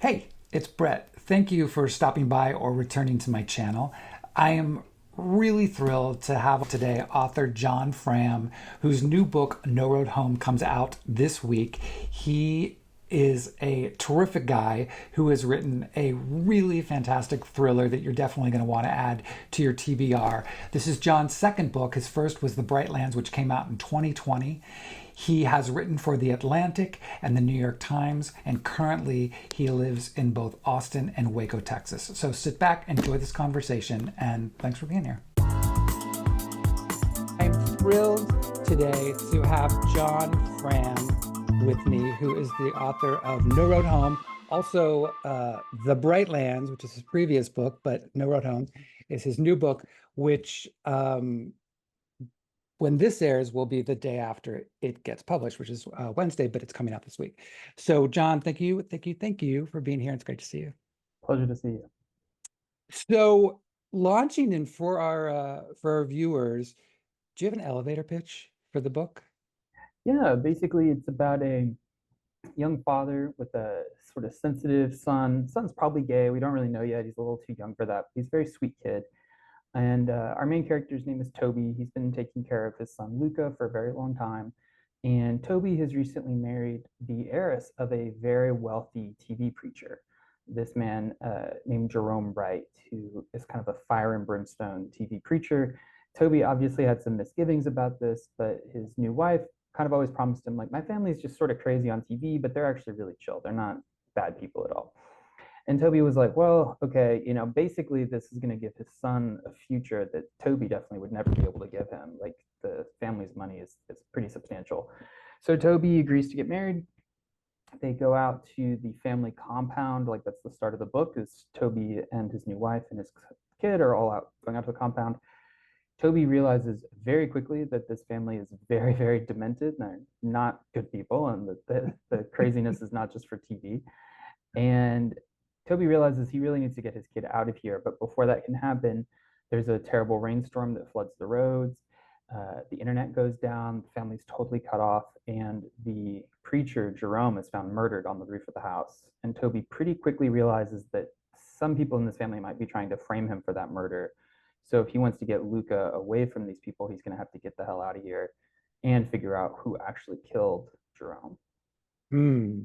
Hey, it's Brett. Thank you for stopping by or returning to my channel. I am really thrilled to have today author John Fram, whose new book, No Road Home, comes out this week. He is a terrific guy who has written a really fantastic thriller that you're definitely going to want to add to your TBR. This is John's second book. His first was The Brightlands, which came out in 2020. He has written for The Atlantic and the New York Times, and currently he lives in both Austin and Waco, Texas. So sit back, enjoy this conversation, and thanks for being here. I'm thrilled today to have John Fram with me, who is the author of No Road Home, also The Brightlands, which is his previous book, but No Road Home is his new book, which when this airs will be the day after it gets published, which is Wednesday, but it's coming out this week. So John, thank you for being here. It's great to see you. Pleasure to see you. So launching in for our viewers, do you have an elevator pitch for the book? Yeah, basically, it's about a young father with a sort of sensitive son. Son's probably gay. We don't really know yet. He's a little too young for that. He's a very sweet kid. And our main character's name is Toby. He's been taking care of his son Luca for a very long time. And Toby has recently married the heiress of a very wealthy TV preacher, this man named Jerome Wright, who is kind of a fire and brimstone TV preacher. Toby obviously had some misgivings about this, but his new wife kind of always promised him, like, my family's just sort of crazy on TV, but they're actually really chill. They're not bad people at all. And Toby was like, well, okay, basically this is going to give his son a future that Toby definitely would never be able to give him. Like the family's money is pretty substantial. So Toby agrees to get married. They go out to the family compound. Like that's the start of the book is Toby and his new wife and his kid are all out going out to the compound. Toby realizes very quickly that this family is very, very demented. And they're not good people, and that the craziness is not just for TV. And Toby realizes he really needs to get his kid out of here. But before that can happen, there's a terrible rainstorm that floods the roads. The internet goes down, the family's totally cut off, and the preacher, Jerome, is found murdered on the roof of the house. And Toby pretty quickly realizes that some people in this family might be trying to frame him for that murder. So if he wants to get Luca away from these people, he's going to have to get the hell out of here and figure out who actually killed Jerome. Hmm.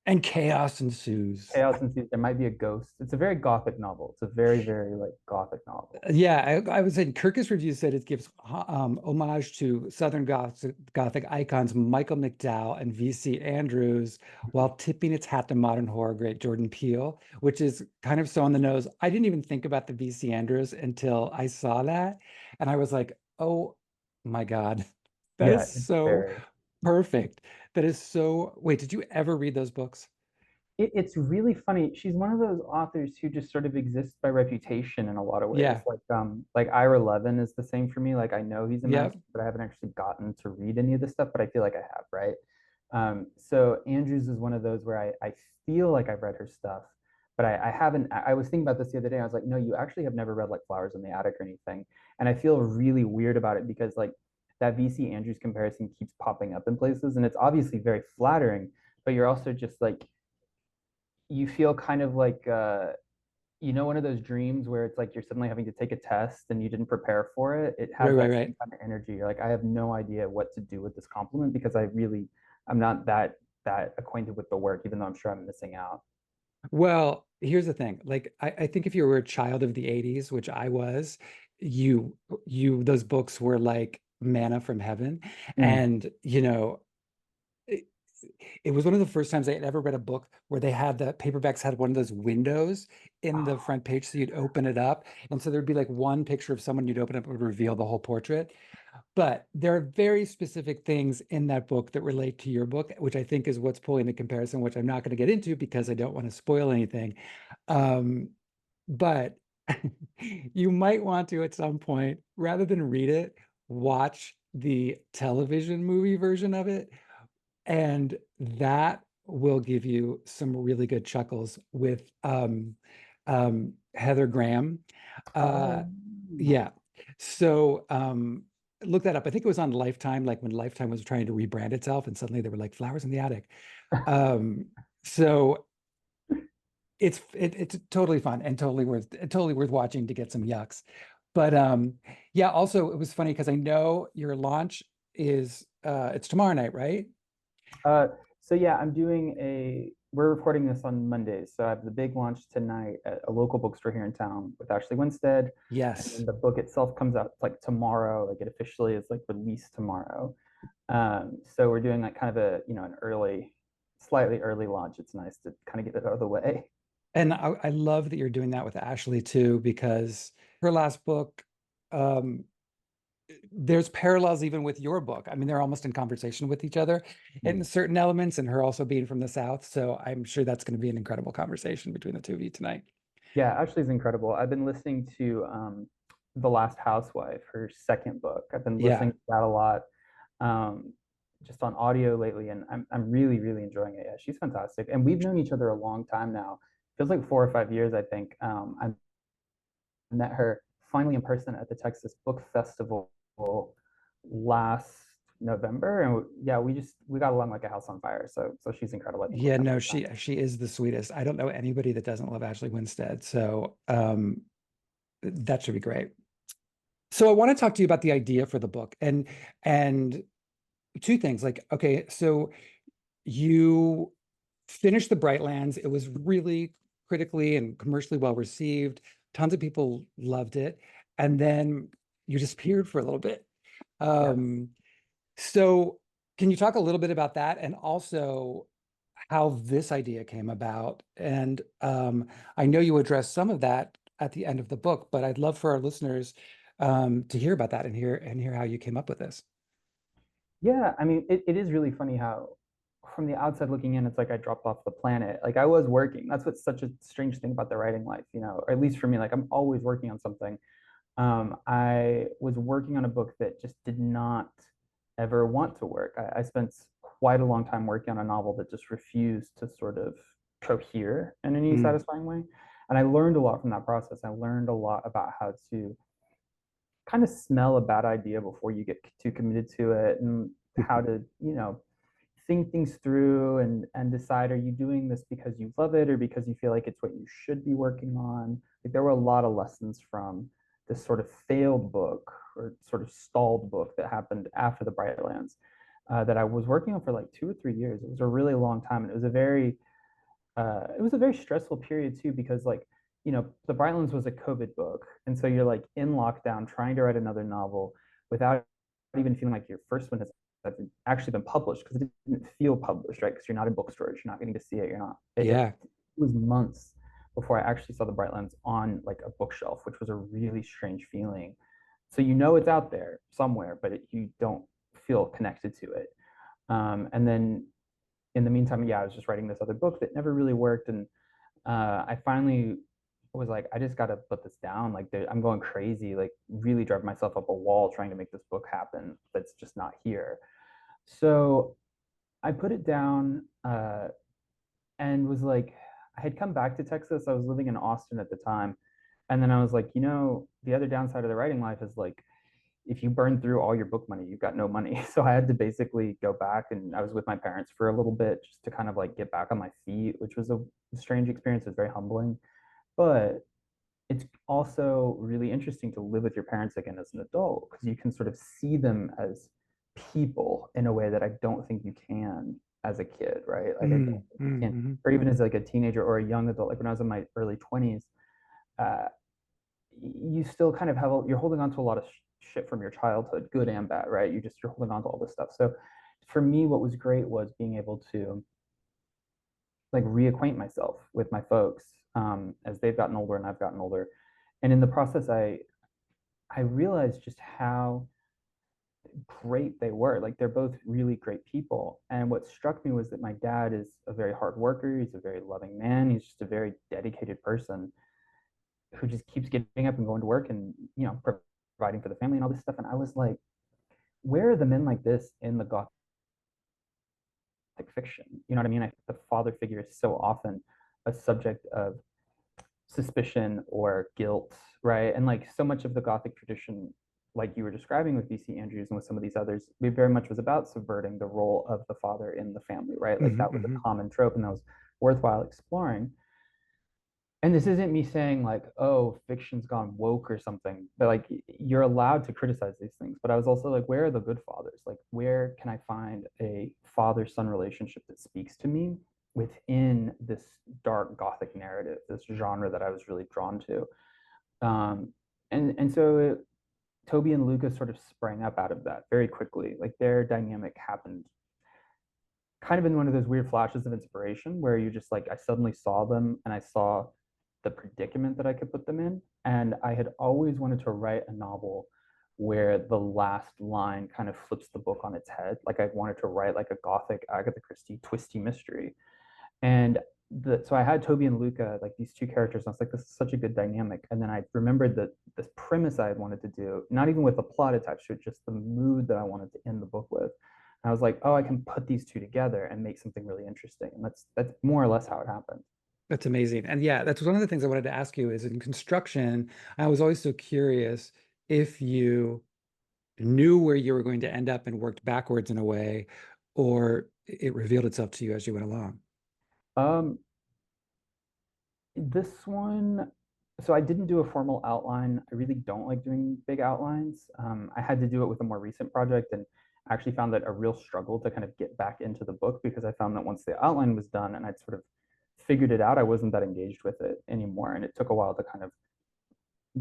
And chaos ensues. Chaos ensues. There might be a ghost. It's a very gothic novel. It's a very, very like gothic novel. Yeah, I was saying Kirkus Review said it gives homage to Southern Gothic icons Michael McDowell and V.C. Andrews while tipping its hat to modern horror great Jordan Peele, which is kind of so on the nose. I didn't even think about the V.C. Andrews until I saw that. And I was like, oh my God, that Yeah, is it's so very. perfect. That is so. Wait, did you ever read those books? It's really funny. She's one of those authors who just sort of exists by reputation in a lot of ways. Yeah. Like Ira Levin is the same for me. Like I know he's a Yeah. master, but I haven't actually gotten to read any of this stuff, but I feel like I have, right? So Andrews is one of those where I feel like I've read her stuff, but I haven't. I was thinking about this the other day. I was like, no, you actually have never read like Flowers in the Attic or anything. And I feel really weird about it because like that VC Andrews comparison keeps popping up in places, and it's obviously very flattering, but you're also just like you feel kind of like one of those dreams where it's like you're suddenly having to take a test and you didn't prepare for it. It Right, has right, that right. same kind of energy. You're like, I have no idea what to do with this compliment because I'm not that acquainted with the work, even though I'm sure I'm missing out. Well, here's the thing. Like, I think if you were a child of the 80s, which I was, those books were like manna from heaven. Mm. And, it, it was one of the first times I had ever read a book where they had the paperbacks had one of those windows in the Oh, front page. So you'd open it up. And so there'd be like one picture of someone you'd open up, it would reveal the whole portrait. But there are very specific things in that book that relate to your book, which I think is what's pulling the comparison, which I'm not going to get into because I don't want to spoil anything. Um, but you might want to, at some point, rather than read it, watch the television movie version of it. And that will give you some really good chuckles with Heather Graham. Uh, oh, yeah. So look that up. I think it was on Lifetime, like when Lifetime was trying to rebrand itself, and suddenly they were like Flowers in the Attic. Um, so It's totally fun and totally worth watching to get some yucks. But yeah, also it was funny because I know your launch is it's tomorrow night, right? Uh, so yeah, we're recording this on Mondays. So I have the big launch tonight at a local bookstore here in town with Ashley Winstead. And Yes. then the book itself comes out like tomorrow, like it officially is like released tomorrow. So we're doing like kind of an slightly early launch. It's nice to kind of get it out of the way. And I love that you're doing that with Ashley too, because her last book, um, there's parallels even with your book. I mean, they're almost in conversation with each other in certain elements, and her also being from the South. So I'm sure that's going to be an incredible conversation between the two of you tonight. Yeah, Ashley's incredible. I've been listening to The Last Housewife, her second book. I've been Yeah. listening to that a lot, um, just on audio lately, and I'm really, really enjoying it. Yeah, she's fantastic. And we've known each other a long time now. Feels like 4 or 5 years, I think. I met her finally in person at the Texas Book Festival last November, and yeah, we got along like a house on fire. So she's incredible. I think we're Yeah, gonna have a no, good time. she is the sweetest. I don't know anybody that doesn't love Ashley Winstead. So that should be great. So I want to talk to you about the idea for the book and two things. Like, okay, so you finished The Brightlands. It was really critically and commercially well received. Tons of people loved it. And then you disappeared for a little bit. Yes. Um, so can you talk a little bit about that and also how this idea came about? And I know you address some of that at the end of the book, but I'd love for our listeners to hear about that and hear how you came up with this. Yeah, I mean, it is really funny how, from the outside looking in, it's like I dropped off the planet. Like I was working. That's what's such a strange thing about the writing life, or at least for me, like I'm always working on something. I was working on a book that just did not ever want to work. I spent quite a long time working on a novel that just refused to sort of cohere in any Mm, satisfying way. And I learned a lot from that process. I learned a lot about how to kind of smell a bad idea before you get too committed to it, and how to think things through and decide, are you doing this because you love it or because you feel like it's what you should be working on. Like there were a lot of lessons from this sort of failed book or sort of stalled book that happened after the Brightlands, that I was working on for like 2 or 3 years. It was a really long time, and it was a very stressful period too, because like, The Brightlands was a COVID book. And so you're like in lockdown trying to write another novel without even feeling like your first one has actually been published, because it didn't feel published, right? Because you're not in bookstores, you're not getting to see it, you're not, yeah. it was months before I actually saw The Brightlands on like a bookshelf, which was a really strange feeling. So it's out there somewhere, but you don't feel connected to it. And then in the meantime, yeah, I was just writing this other book that never really worked. And I finally was like, I just got to put this down. Like, I'm going crazy, like, really drive myself up a wall trying to make this book happen that's just not here. So I put it down, and was like, I had come back to Texas. I was living in Austin at the time. And then I was like, the other downside of the writing life is like, if you burn through all your book money, you've got no money. So I had to basically go back, and I was with my parents for a little bit just to kind of like get back on my feet, which was a strange experience. It was very humbling, but it's also really interesting to live with your parents again as an adult, because you can sort of see them as people in a way that I don't think you can as a kid, right? Like I don't Mm, think you mm, can, mhm. or even as like a teenager or a young adult. Like when I was in my early 20s, uh, you still kind of you're holding on to a lot of shit from your childhood, good and bad, right? You're holding on to all this stuff. So for me, what was great was being able to like reacquaint myself with my folks, as they've gotten older and I've gotten older. And in the process, I realized just how great they were. Like they're both really great people. And what struck me was that my dad is a very hard worker. He's a very loving man. He's just a very dedicated person who just keeps getting up and going to work, and providing for the family and all this stuff. And I was like, where are the men like this in the gothic fiction? You know what I mean? The father figure is so often a subject of suspicion or guilt, right? And like so much of the gothic tradition, like you were describing with BC Andrews and with some of these others, we very much was about subverting the role of the father in the family, right? Like Mhm, that was a mhm. common trope, and that was worthwhile exploring. And this isn't me saying like, oh, fiction's gone woke or something, but like you're allowed to criticize these things. But I was also like, where are the good fathers? Like, where can I find a father-son relationship that speaks to me within this dark gothic narrative, this genre that I was really drawn to? Um, and so Toby and Lucas sort of sprang up out of that very quickly. Like their dynamic happened kind of in one of those weird flashes of inspiration where you just like I suddenly saw them and I saw the predicament that I could put them in. And I had always wanted to write a novel where the last line kind of flips the book on its head. Like I wanted to write like a gothic Agatha Christie twisty mystery. And so I had Toby and Luca, like these two characters, and I was like, this is such a good dynamic. And then I remembered that this premise I had wanted to do, not even with the plot attached to it, just the mood that I wanted to end the book with. And I was like, oh, I can put these two together and make something really interesting. And that's more or less how it happened. That's amazing. And yeah, that's one of the things I wanted to ask you is in construction, I was always so curious if you knew where you were going to end up and worked backwards in a way, or it revealed itself to you as you went along. Um, this one, so I didn't do a formal outline. I really don't like doing big outlines. I had to do it with a more recent project and actually found that a real struggle to kind of get back into the book because I found that once the outline was done and I'd sort of figured it out, I wasn't that engaged with it anymore. And it took a while to kind of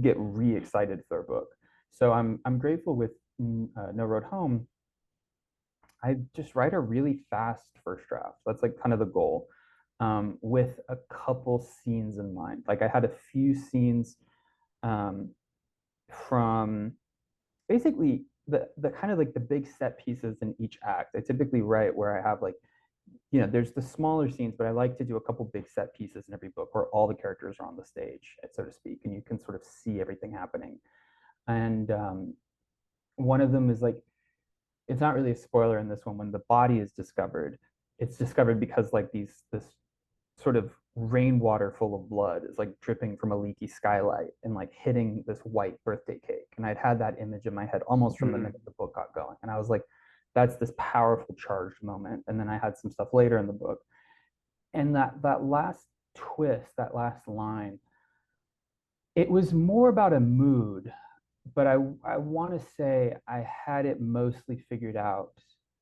get re-excited for a book. So I'm grateful with No Road Home. I just write a really fast first draft. That's like kind of the goal, with a couple scenes in mind. Like I had a few scenes um, from basically the kind of like the big set pieces in each act. I typically write where I have like, there's the smaller scenes, but I like to do a couple big set pieces in every book where all the characters are on the stage, so to speak, and you can sort of see everything happening. And one of them is like, it's not really a spoiler in this one. When the body is discovered, it's discovered because like this sort of rainwater full of blood is like dripping from a leaky skylight and like hitting this white birthday cake. And I'd had that image in my head almost from the Mm. minute the book got going. And I was like, that's this powerful charged moment. And then I had some stuff later in the book. And that last twist, that last line, it was more about a mood, but I want to say I had it mostly figured out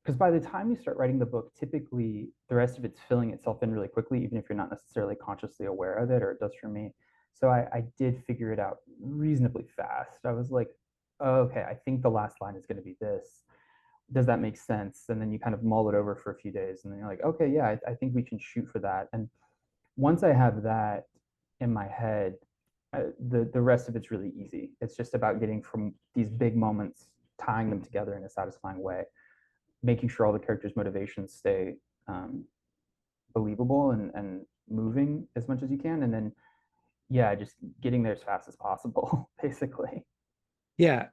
because by the time you start writing the book, typically the rest of it's filling itself in really quickly, even if you're not necessarily consciously aware of it, or it does for me. So I did figure it out reasonably fast. I was like, oh, okay, I think the last line is going to be this. Does that make sense? And then you kind of mull it over for a few days, and then you're like, okay, yeah, I think we can shoot for that. And once I have that in my head, the rest of it's really easy. It's just about getting from these big moments, tying them together in a satisfying way, making sure all the characters' motivations stay um, believable and moving as much as you can, and then yeah, just getting there as fast as possible, basically. Yeah.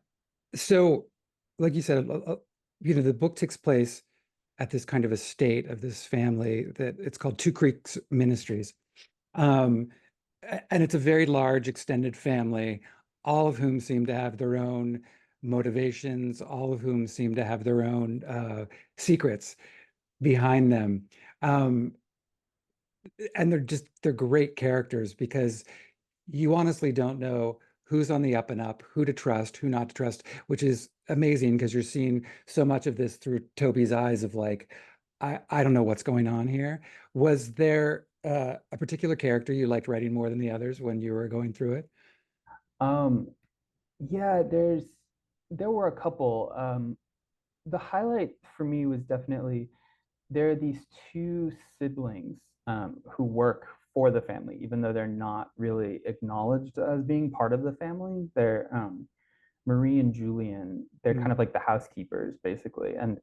So, like you said, the book takes place at this kind of estate of this family that it's called Two Creeks Ministries. Um, and it's a very large extended family, all of whom seem to have their own motivations, all of whom seem to have their own secrets behind them. Um, and they're great characters because you honestly don't know who's on the up and up, who to trust, who not to trust, which is amazing because you're seeing so much of this through Toby's eyes of like, I don't know what's going on here. Was there a particular character you liked writing more than the others when you were going through it? um, yeah, there were a couple. The highlight for me was definitely there are these two siblings who work for the family, even though they're not really acknowledged as being part of the family. They're Marie and Julian. They're kind Mm, of like the housekeepers, basically, and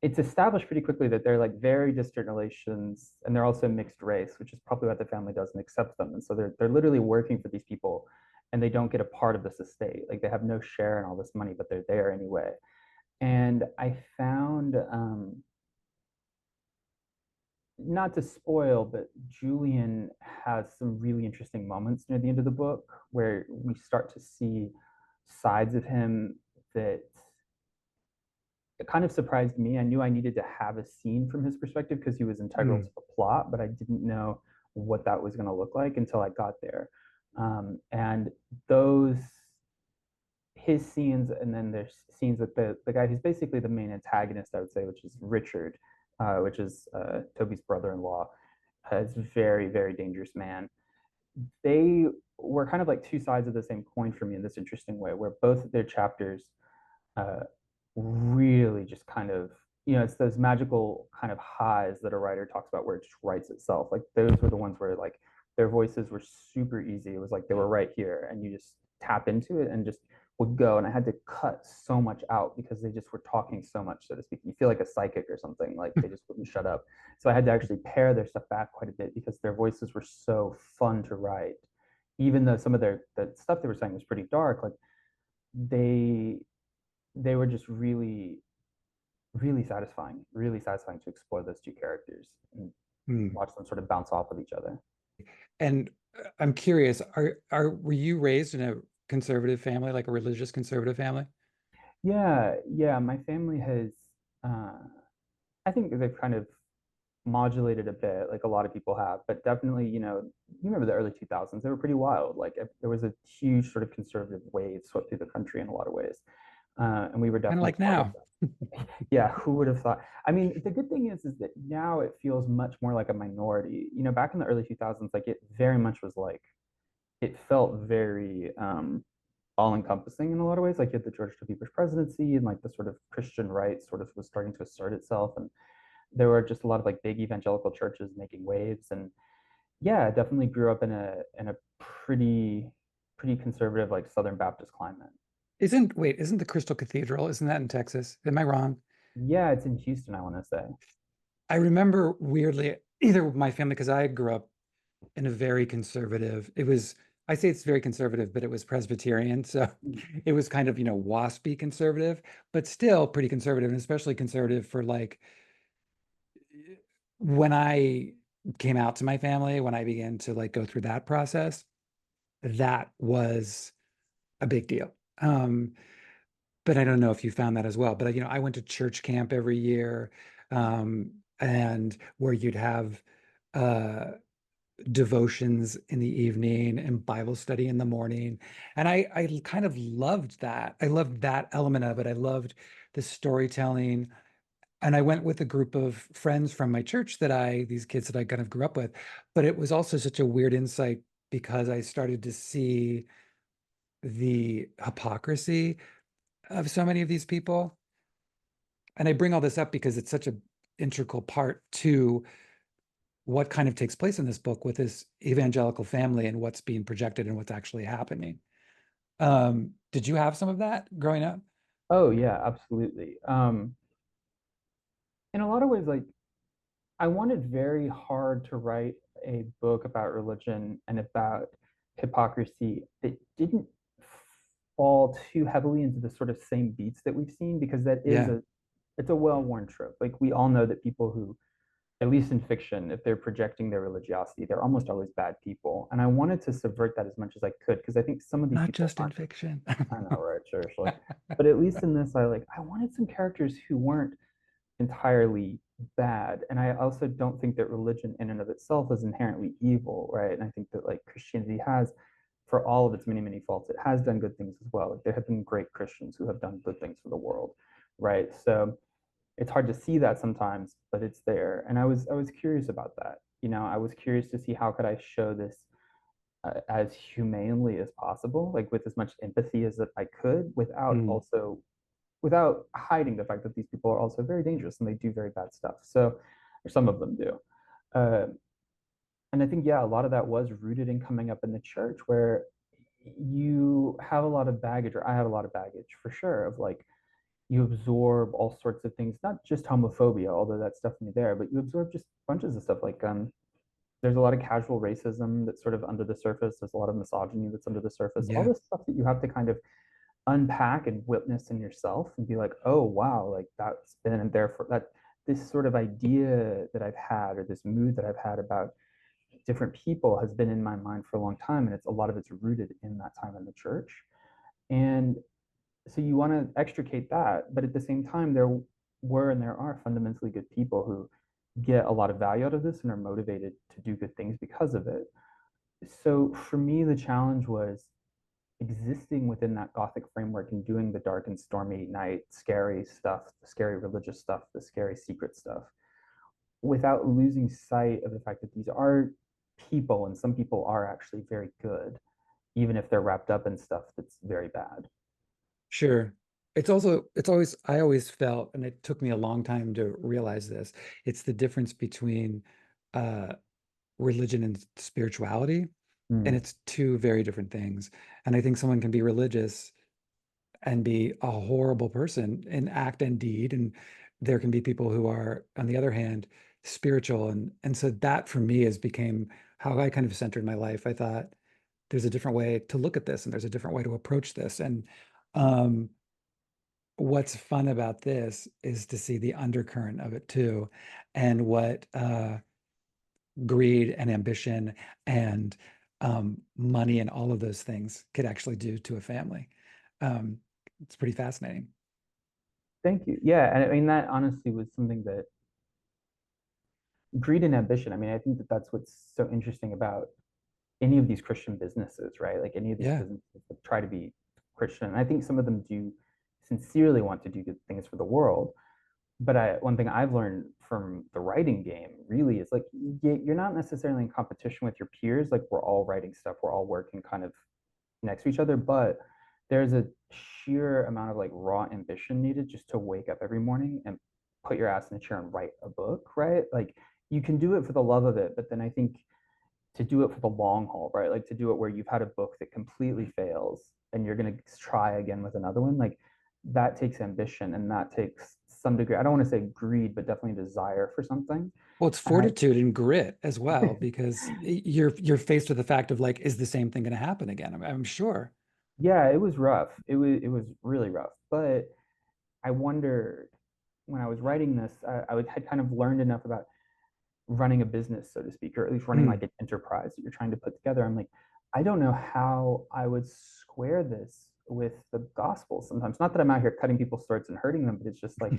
it's established pretty quickly that they're like very distant relations, and they're also mixed race, which is probably why the family doesn't accept them. And so they're literally working for these people, and they don't get a part of this estate. Like they have no share in all this money, but they're there anyway. And I found not to spoil, but Julian has some really interesting moments near the end of the book where we start to see sides of him that it kind of surprised me. I knew I needed to have a scene from his perspective because he was integral mm. to the plot, but I didn't know what that was going to look like until I got there. And those his scenes, and then there's scenes with the guy who's basically the main antagonist, I would say, which is Richard, which is Toby's brother-in-law. Is a very, very dangerous man. They were kind of like two sides of the same coin for me in this interesting way, where both of their chapters uh, really just kind of, it's those magical kind of highs that a writer talks about where it just writes itself. Like those were the ones where like their voices were super easy. It was like they were right here and you just tap into it and just would go. And I had to cut so much out because they just were talking so much, so to speak. You feel like a psychic or something, like they just wouldn't shut up. So I had to actually pare their stuff back quite a bit because their voices were so fun to write. Even though some of the stuff they were saying was pretty dark, like they they were just really satisfying to explore those two characters and Hmm. watch them sort of bounce off of each other. And I'm curious, were you raised in a conservative family, like a religious conservative family? Yeah, my family has, uh, I think they've kind of modulated a bit, like a lot of people have, but definitely, you remember the early 2000s, they were pretty wild. Like there was a huge sort of conservative wave swept through the country in a lot of ways. And we were Kind of definitely like part of now. that. Yeah, who would have thought? I mean, the good thing is that now it feels much more like a minority. Back in the early 2000s, like it very much was like it felt very all encompassing in a lot of ways. Like you had the George W. Bush presidency and like the sort of Christian right sort of was starting to assert itself. And there were just a lot of like big evangelical churches making waves. And yeah, I definitely grew up in a pretty conservative like Southern Baptist climate. Isn't the Crystal Cathedral, isn't that in Texas? Am I wrong? Yeah, it's in Houston, I want to say. I remember weirdly, either with my family, because I grew up in a very conservative, I say it's very conservative, but it was Presbyterian. So it was kind of, waspy conservative, but still pretty conservative, and especially conservative for like when I came out to my family, when I began to like go through that process, that was a big deal. But I don't know if you found that as well. But I went to church camp every year, and where you'd have uh, devotions in the evening and Bible study in the morning, and I kind of loved that. I loved that element of it. I loved the storytelling, and I went with a group of friends from my church these kids that I kind of grew up with. But it was also such a weird insight because I started to see the hypocrisy of so many of these people. And I bring all this up because it's such an integral part to what kind of takes place in this book with this evangelical family and what's being projected and what's actually happening. Did you have some of that growing up? Oh yeah, absolutely. In a lot of ways, like I wanted very hard to write a book about religion and about hypocrisy that didn't fall too heavily into the sort of same beats that we've seen because that is Yeah, a it's a well-worn trope. Like we all know that people who, at least in fiction, if they're projecting their religiosity, they're almost always bad people. And I wanted to subvert that as much as I could because I think some of these not people just in aren't. fiction. I know, right? Seriously. But at least in this, I wanted some characters who weren't entirely bad. And I also don't think that religion in and of itself is inherently evil, right? And I think that like Christianity has, for all of its many, many faults, it has done good things as well. Like there have been great Christians who have done good things for the world, right? So it's hard to see that sometimes, but it's there. And I was curious about that. I was curious to see how could I show this as humanely as possible, like with as much empathy as I could, Mm, without hiding the fact that these people are also very dangerous and they do very bad stuff. So, or some of them do. Uh, and I think, yeah, a lot of that was rooted in coming up in the church where you have a lot of baggage, or I have a lot of baggage for sure, of like you absorb all sorts of things, not just homophobia, although that's definitely there, but you absorb just bunches of stuff like there's a lot of casual racism that's sort of under the surface. There's a lot of misogyny that's under the surface. All yeah. this stuff that you have to kind of unpack and witness in yourself and be like, oh wow, like that's been there for that. This sort of idea that I've had, or this mood that I've had about different people, has been in my mind for a long time, and it's a lot of it's rooted in that time in the church. And so you want to extricate that, but at the same time, there were and there are fundamentally good people who get a lot of value out of this and are motivated to do good things because of it. So for me, the challenge was existing within that gothic framework and doing the dark and stormy night, scary stuff, the scary religious stuff, the scary secret stuff, without losing sight of the fact that these are people and some people are actually very good, even if they're wrapped up in stuff that's very bad. Sure. It's always, I always felt, and it took me a long time to realize this, it's the difference between uh, religion and spirituality. And Mm. it's two very different things. And I think someone can be religious and be a horrible person in act and deed. And there can be people who are, on the other hand, spiritual. And so that for me has became how I kind of centered my life. I thought there's a different way to look at this and there's a different way to approach this. And um, what's fun about this is to see the undercurrent of it too, and what greed and ambition and money and all of those things could actually do to a family. Um, it's pretty fascinating. Thank you. Yeah, and I mean that honestly was something that greed and ambition. I mean, I think that that's what's so interesting about any of these Christian businesses, right? Like any of these Yeah, businesses that try to be Christian. And I think some of them do sincerely want to do good things for the world. But one thing I've learned from the writing game really is like you're not necessarily in competition with your peers. Like we're all writing stuff, we're all working kind of next to each other, but there's a sheer amount of like raw ambition needed just to wake up every morning and put your ass in a chair and write a book, right? Like you can do it for the love of it, but then I think to do it for the long haul, right? Like to do it where you've had a book that completely fails and you're going to try again with another one, like that takes ambition and that takes some degree, I don't want to say greed, but definitely desire for something. well, it's And fortitude and grit as well, because you're faced with the fact of like, is the same thing going to happen again? I'm sure. yeah, it was rough. It was really rough. But I wondered when I was writing this, had kind of learned enough about running a business, so to speak, or at least running Mm. like an enterprise that you're trying to put together. I'm like, I don't know how I would square this with the gospel sometimes. Not that I'm out here cutting people's throats and hurting them, but it's just like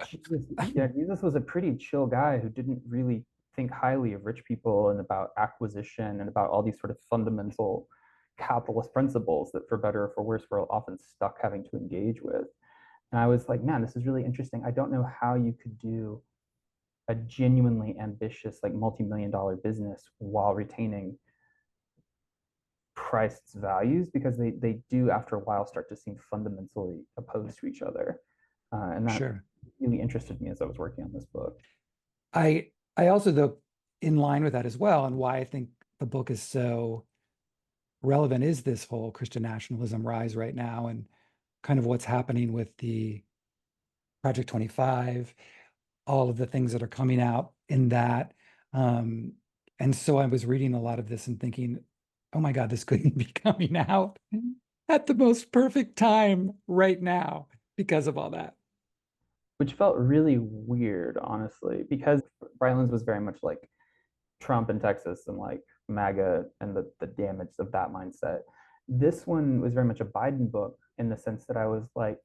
Jesus, yeah, Jesus was a pretty chill guy who didn't really think highly of rich people and about acquisition and about all these sort of fundamental capitalist principles that, for better or for worse, we're often stuck having to engage with. And I was like, man, this is really interesting. I don't know how you could do a genuinely ambitious, like multi-million dollar business while retaining Christ's values because they do after a while start to seem fundamentally opposed to each other. And that Sure. really interested me as I was working on this book. I also, though, in line with that as well, and why I think the book is so relevant is this whole Christian nationalism rise right now and kind of what's happening with the Project 25, all of the things that are coming out in that. Um, and so I was reading a lot of this and thinking, oh my God, this couldn't be coming out at the most perfect time right now because of all that. Which felt really weird, honestly, because Rylands was very much like Trump in Texas and like MAGA and the damage of that mindset. This one was very much a Biden book in the sense that I was like,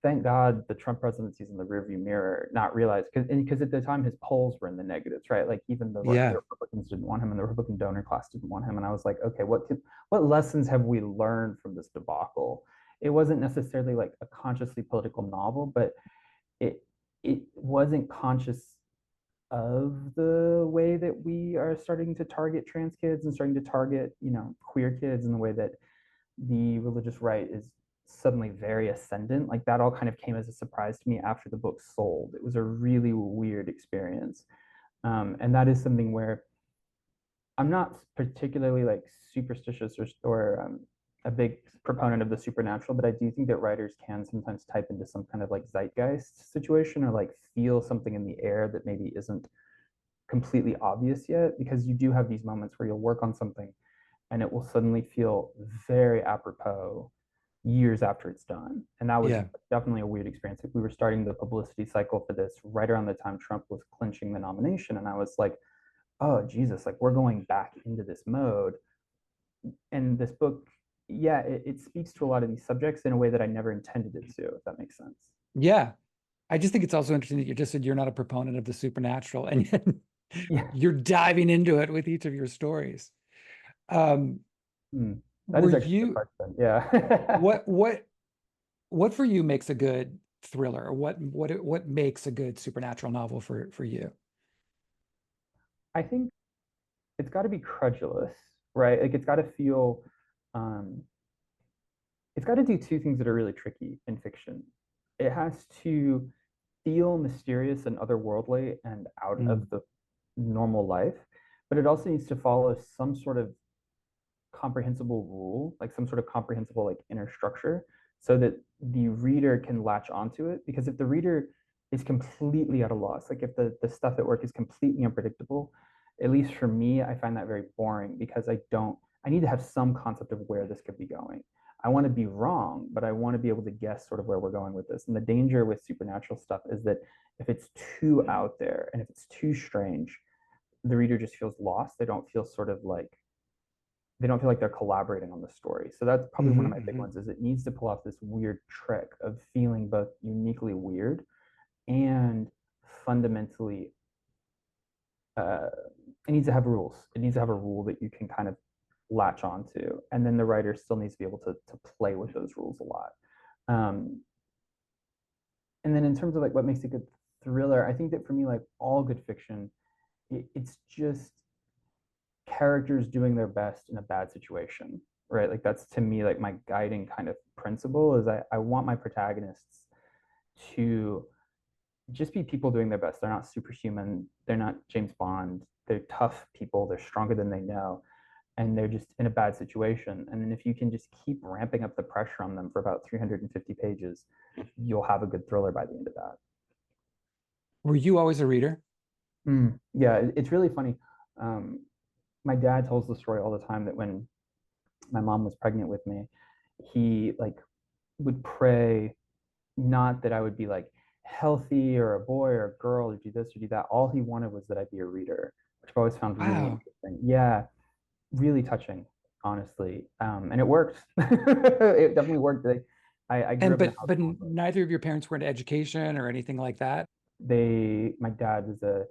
thank God the Trump presidency is in the rearview mirror, not realize because at the time his polls were in the negatives, right? Like even the Yeah, Republicans didn't want him, and the Republican donor class didn't want him, and I was like, okay, what lessons have we learned from this debacle? It wasn't necessarily like a consciously political novel, but it it wasn't conscious of the way that we are starting to target trans kids and starting to target queer kids in the way that the religious right is suddenly very ascendant. Like that all kind of came as a surprise to me after the book sold. It was a really weird experience. And that is something where I'm not particularly like superstitious or a big proponent of the supernatural, but I do think that writers can sometimes type into some kind of like zeitgeist situation or like feel something in the air that maybe isn't completely obvious yet, because you do have these moments where you'll work on something and it will suddenly feel very apropos years after it's done. And that was yeah, definitely a weird experience. Like we were starting the publicity cycle for this right around the time Trump was clinching the nomination. And I was like, oh, Jesus, like we're going back into this mode. And this book, yeah, it speaks to a lot of these subjects in a way that I never intended it to, if that makes sense. yeah. I just think it's also interesting that you just said you're not a proponent of the supernatural, and yet Yeah. you're diving into it with each of your stories. Um, Hmm. That were is actually a good you question. Yeah. what what what for you makes a good thriller? Or what makes a good supernatural novel for you? I think it's got to be credulous, right? Like um, it's got to do two things that are really tricky in fiction. It has to feel mysterious and otherworldly and out of Mm, the normal life, but it also needs to follow some sort of comprehensible rule, like some sort of comprehensible like inner structure, so that the reader can latch onto it. Because if the reader is completely at a loss, like if the stuff at work is completely unpredictable, at least for me, I find that very boring because I need to have some concept of where this could be going. I want to be wrong, but I want to be able to guess sort of where we're going with this. And the danger with supernatural stuff is that if it's too out there and if it's too strange, the reader just feels lost. They don't feel like they're collaborating on the story. So that's probably one of my big hmm. ones is it needs to pull off this weird trick of feeling both uniquely weird and fundamentally uh, it needs to have rules. It needs to have a rule that you can kind of latch onto. And then the writer still needs to be able to play with those rules a lot. Um, and then in terms of like what makes a good thriller, I think that for me, like all good fiction, it's just characters doing their best in a bad situation, right? Like that's to me like my guiding kind of principle is I want my protagonists to just be people doing their best. They're not superhuman. They're not James Bond. They're tough people. They're stronger than they know. And they're just in a bad situation. And then if you can just keep ramping up the pressure on them for about 350 pages, you'll have a good thriller by the end of that. Were you always a reader? Yeah, it's really funny. Um, my dad tells the story all the time that when my mom was pregnant with me, he like would pray not that I would be like healthy or a boy or a girl or do this or do that. All he wanted was that I be a reader, which I've always found really Wow. interesting. Yeah, really touching, honestly. And it worked. It definitely worked. I grew And up in a but household. neither of your parents were in education or anything like that. My dad was a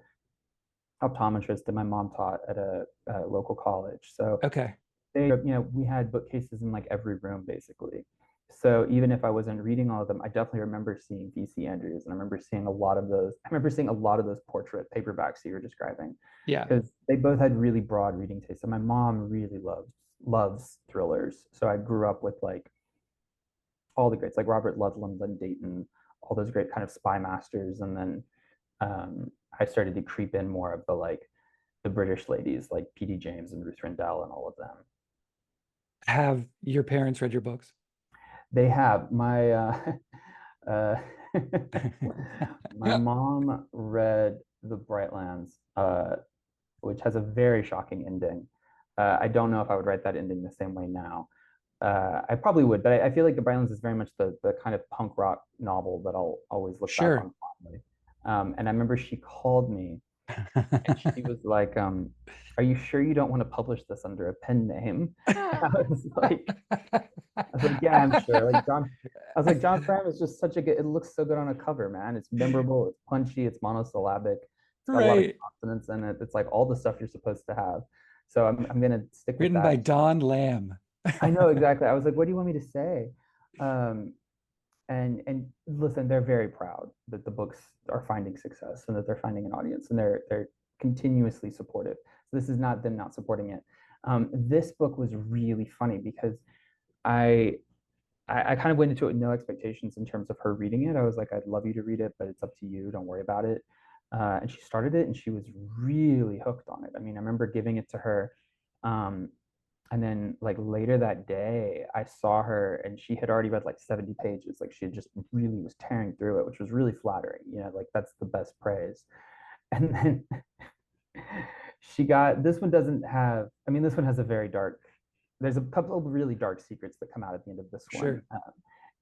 optometrist and my mom taught at a local college. So Okay. we had bookcases in like every room basically. So even if I wasn't reading all of them, I definitely remember seeing V.C. Andrews, and I remember seeing a lot of those. I remember seeing a lot of those portrait paperbacks that you were describing, Yeah. because they both had really broad reading tastes. And my mom really loves thrillers, so I grew up with like all the greats, like Robert Ludlum, Len Dayton, all those great kind of spy masters, and then I started to creep in more of the British ladies like P.D. James and Ruth Rendell and all of them. Have your parents read your books? They have uh, my mom read The Brightlands, which has a very shocking ending. I don't know if I would write that ending the same way now. I probably would, but I feel like The Brightlands is very much the kind of punk rock novel that I'll always look back Sure. on fondly. And I remember she called me and she was like, "Are you sure you don't want to publish this under a pen name?" And I was like, yeah, I'm sure. I was like, John Fram is just such a good. It looks so good on a cover, man. It's memorable. It's punchy. It's monosyllabic. It's got a lot of Right. consonants in it. It's like all the stuff you're supposed to have. So I'm gonna stick with Written by that. Don Lamb. I know exactly. I was like, what do you want me to say? Um, and listen, they're very proud that the books are finding success and that they're finding an audience, and they're continuously supportive. So this is not them not supporting it. This book was really funny because I I kind of went into it with no expectations in terms of her reading it. I was like, I'd love you to read it, but it's up to you. Don't worry about it. And she started it and she was really hooked on it. I mean, I remember giving it to her. Um, and then like later that day, I saw her and she had already read like 70 pages. Like she had just really was tearing through it, which was really flattering. Like that's the best praise. And then she got this one doesn't have, I mean, this one has a very dark, there's a couple of really dark secrets that come out at the end of this one. Sure.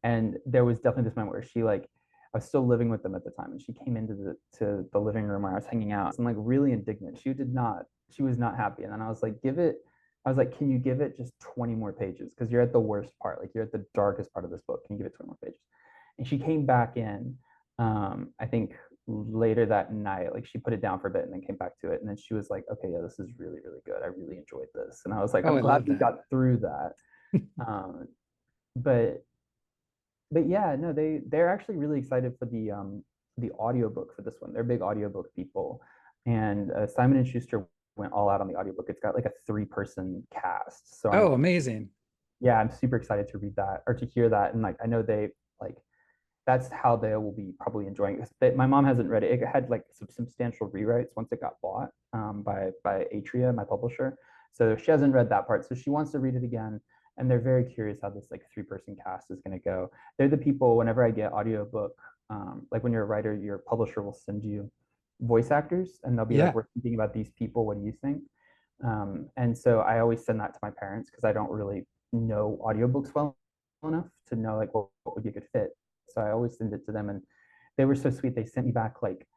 And there was definitely this moment where she like, I was still living with them at the time, and she came into the living room where I was hanging out and like really indignant. She was not happy. And then I was like, I was like, can you give it just 20 more pages? Because you're at the worst part, like you're at the darkest part of this book. Can you give it 20 more pages? And she came back in I think later that night, like she put it down for a bit and then came back to it. And then she was like, okay, yeah, this is really, really good. I really enjoyed this. And I was like, Oh, I'm I glad love we that. got through that. Um, but but yeah, no, they're actually really excited for the audiobook for this one. They're big audiobook people. And Simon and Schuster went all out on the audiobook. It's got like a 3-person cast. So I'm Oh, amazing. yeah, I'm super excited to read that or to hear that. And like I know they like that's how they will be probably enjoying it. My mom hasn't read it. It had like some substantial rewrites once it got bought by Atria, my publisher. So she hasn't read that part. So she wants to read it again. And they're very curious how this like 3-person cast is going to go. They're the people, whenever I get audiobook, like when you're a writer, your publisher will send you voice actors and they'll be like, Yeah. we're thinking about these people. What do you think? And so I always send that to my parents because I don't really know audiobooks well enough to know like what would be a good fit. So I always send it to them, and they were so sweet. They sent me back like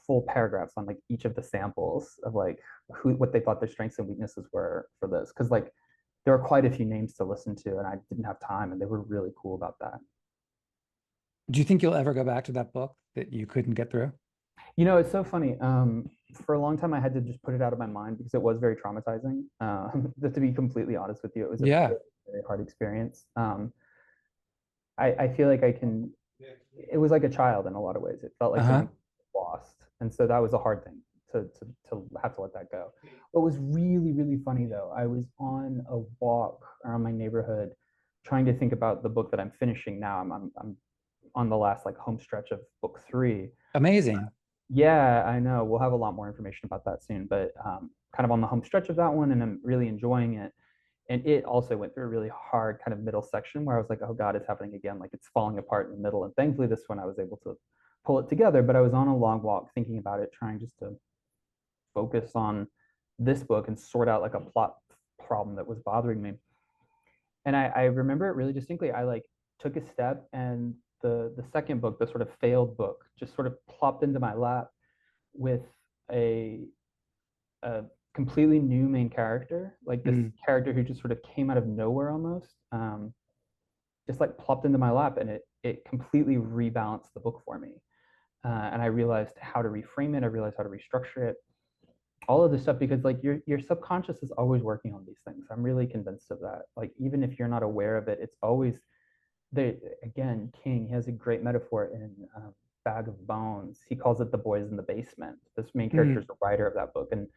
full paragraphs on like each of the samples of like what they thought their strengths and weaknesses were for this, because like there were quite a few names to listen to, and I didn't have time, and they were really cool about that. Do you think you'll ever go back to that book that you couldn't get through? You know, it's so funny. For a long time, I had to just put it out of my mind because it was very traumatizing. To be completely honest with you, it was a Yeah. very, very hard experience. I feel like I can. It was like a child in a lot of ways. It felt like Uh-huh. something lost, and so that was a hard thing to have to let that go. What was really really funny though, I was on a walk around my neighborhood, trying to think about the book that I'm finishing now. I'm on the last like home stretch of book 3. Amazing. Yeah, I know. We'll have a lot more information about that soon, but kind of on the home stretch of that one, and I'm really enjoying it. And it also went through a really hard kind of middle section where I was like, oh God, it's happening again. Like it's falling apart in the middle. And thankfully, this one I was able to pull it together. But I was on a long walk thinking about it, trying just to focus on this book and sort out like a plot problem that was bothering me. And I remember it really distinctly. I like took a step, and the second book, the sort of failed book, just sort of plopped into my lap with a a completely new main character, like this Mm, character who just sort of came out of nowhere almost, just like plopped into my lap, and it completely rebalanced the book for me. And I realized how to reframe it. I realized how to restructure it. All of this stuff because like your subconscious is always working on these things. I'm really convinced of that. Like even if you're not aware of it, it's always the again King. He has a great metaphor in Bag of Bones. He calls it the boys in the basement. This main character is mm, the writer of that book, and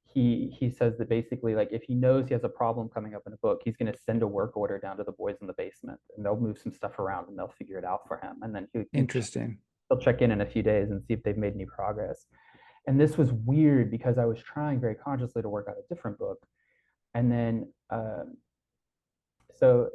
he says that basically like if he knows he has a problem coming up in a book, he's going to send a work order down to the boys in the basement, and they'll move some stuff around and they'll figure it out for him, and then interesting. he'll check in a few days and see if they've made any progress. And this was weird because I was trying very consciously to work out a different book, and then so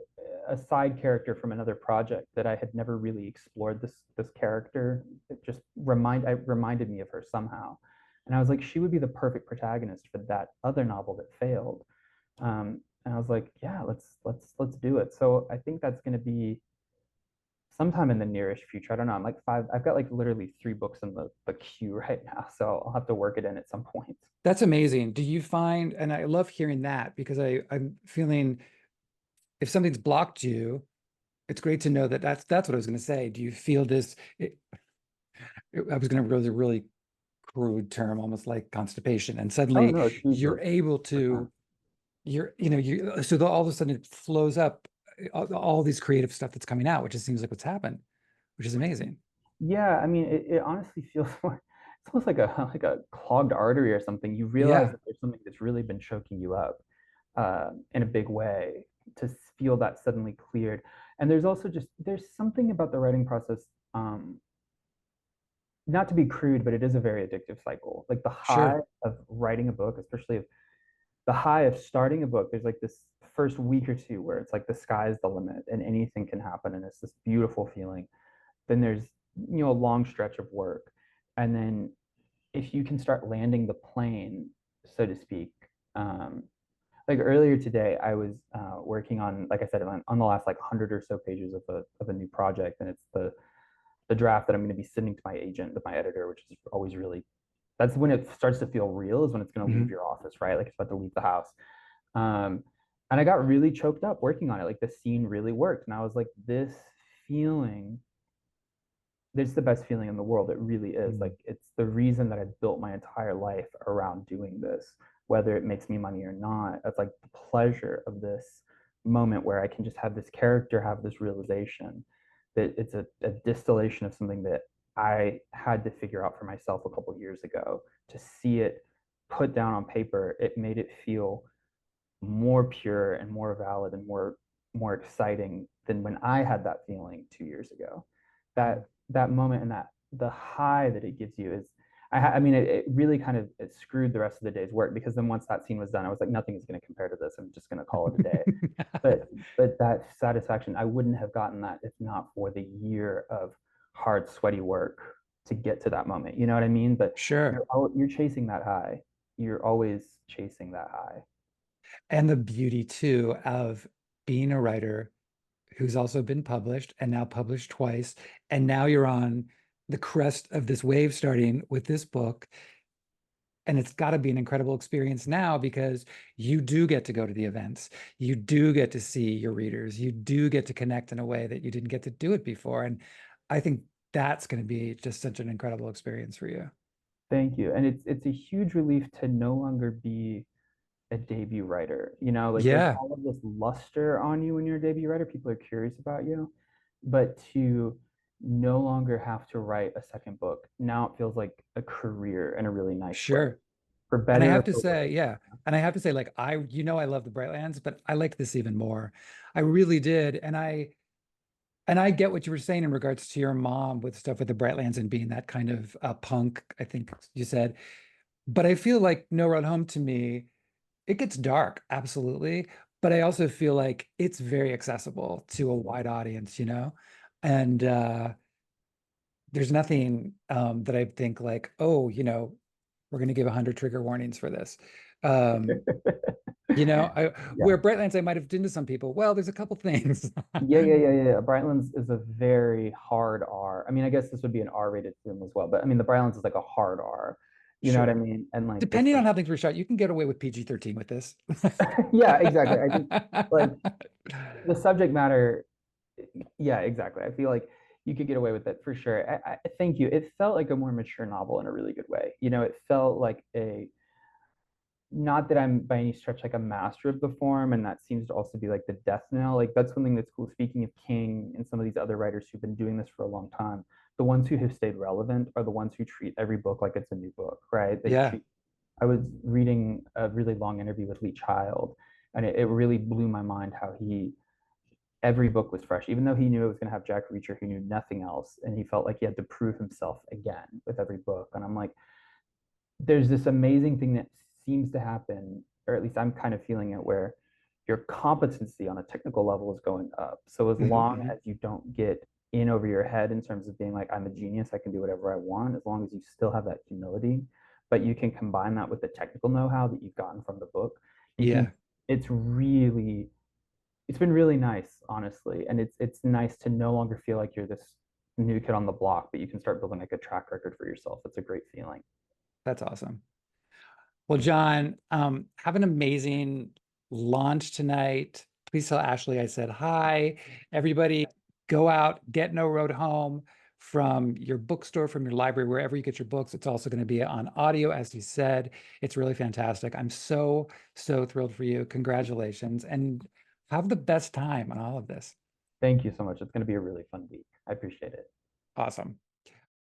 a side character from another project that I had never really explored this character. It just reminded me of her somehow, and I was like, she would be the perfect protagonist for that other novel that failed. And I was like, yeah, let's do it. So I think that's going to be sometime in the nearish future. I don't know. I'm like 5. I've got like literally 3 books in the queue right now, so I'll have to work it in at some point. That's amazing. Do you find, and I love hearing that because I'm feeling if something's blocked you, it's great to know that that's what I was going to say. Do you feel this? I was going to use a really crude term, almost like constipation, and Oh suddenly no, it's you're usual. able to, all of a sudden it flows up all these creative stuff that's coming out, which just seems like what's happened, which is amazing. Yeah, I mean, it honestly feels more, it's almost like a clogged artery or something. You realize Yeah, that there's something that's really been choking you up in a big way to feel that suddenly cleared. And there's also just there's something about the writing process, not to be crude, but it is a very addictive cycle. Like the high sure. of writing a book, especially of the high of starting a book, there's like this first week or two where it's like the sky is the limit and anything can happen, and it's this beautiful feeling. Then there's a long stretch of work, and then if you can start landing the plane, so to speak. Like earlier today, I was working on, like I said, on the last like 100 or so pages of a new project, and it's the draft that I'm going to be sending to my agent, to my editor, which is always really, that's when it starts to feel real, is when it's going to leave Mhm. your office, right? Like it's about to leave the house. Um, and I got really choked up working on it. Like the scene really worked, and I was like, this feeling it's the best feeling in the world. It really is. Mm. Like it's the reason that I've built my entire life around doing this, whether it makes me money or not. It's like the pleasure of this moment where I can just have this character have this realization that it's a distillation of something that I had to figure out for myself a couple years ago. To see it put down on paper, it made it feel more pure and more valid and more exciting than when I had that feeling 2 years ago. That moment and that the high that it gives you is, I mean, it really kind of it screwed the rest of the day's work, because then once that scene was done, I was like, nothing is going to compare to this. I'm just going to call it a day. But that satisfaction, I wouldn't have gotten that if not for the year of hard, sweaty work to get to that moment. You know what I mean? But Sure. you're chasing that high. You're always chasing that high. And the beauty too of being a writer who's also been published and now published twice. And now you're on the crest of this wave starting with this book. And it's got to be an incredible experience now because you do get to go to the events. You do get to see your readers. You do get to connect in a way that you didn't get to do it before. And I think that's going to be just such an incredible experience for you. Thank you. And it's a huge relief to no longer be a debut writer. You know, like there's Yeah, all of this luster on you when you're a debut writer. People are curious about you. But to no longer have to write a second book, now it feels like a career in a really nice way. sure. For And I better or have to for say, worse. yeah. And I have to say, like, I love the Brightlands, but I liked this even more. I really did. And I get what you were saying in regards to your mom with stuff with the Brightlands and being that kind of punk, I think you said. But I feel like No Road Home to me, it gets dark, absolutely. But I also feel like it's very accessible to a wide audience, you know? And there's nothing that I think like, oh, we're going to give 100 trigger warnings for this. Um, Yeah. where Brightlands, I might have done to some people, well, there's a couple things. Yeah. Brightlands is a very hard R. I mean, I guess this would be an R-rated film as well, but I mean, the Brightlands is like a hard R. You know what I Sure. mean? And like Depending on how things were shot, you can get away with PG-13 with this. yeah, exactly. I think like the subject matter, yeah, exactly. I feel like you could get away with it for sure. Thank you. It felt like a more mature novel in a really good way. You know, it felt like a, not that I'm by any stretch like a master of the form, and that seems to also be like the death knell. Like that's one thing that's cool. Speaking of King and some of these other writers who've been doing this for a long time, the ones who have stayed relevant are the ones who treat every book like it's a new book, right? They Yeah. treat. I was reading a really long interview with Lee Child, and it really blew my mind how he every book was fresh, even though he knew it was going to have Jack Reacher, who knew nothing else, and he felt like he had to prove himself again with every book. And I'm like, there's this amazing thing that seems to happen, or at least I'm kind of feeling it, where your competency on a technical level is going up. So as Mhm, long mhm. as you don't get in over your head in terms of being like, I'm a genius, I can do whatever I want, as long as you still have that humility, but you can combine that with the technical know-how that you've gotten from the book, you Yeah, can, it's really, it's been really nice, honestly. And it's nice to no longer feel like you're this new kid on the block, but you can start building like a track record for yourself. It's a great feeling. that's awesome. Well, John, have an amazing launch tonight. Please tell Ashley I said hi. Everybody, go out, get No Road Home from your bookstore, from your library, wherever you get your books. It's also going to be on audio, as you said. It's really fantastic. I'm so, so thrilled for you. Congratulations. And have the best time on all of this. Thank you so much. It's going to be a really fun week. I appreciate it. Awesome.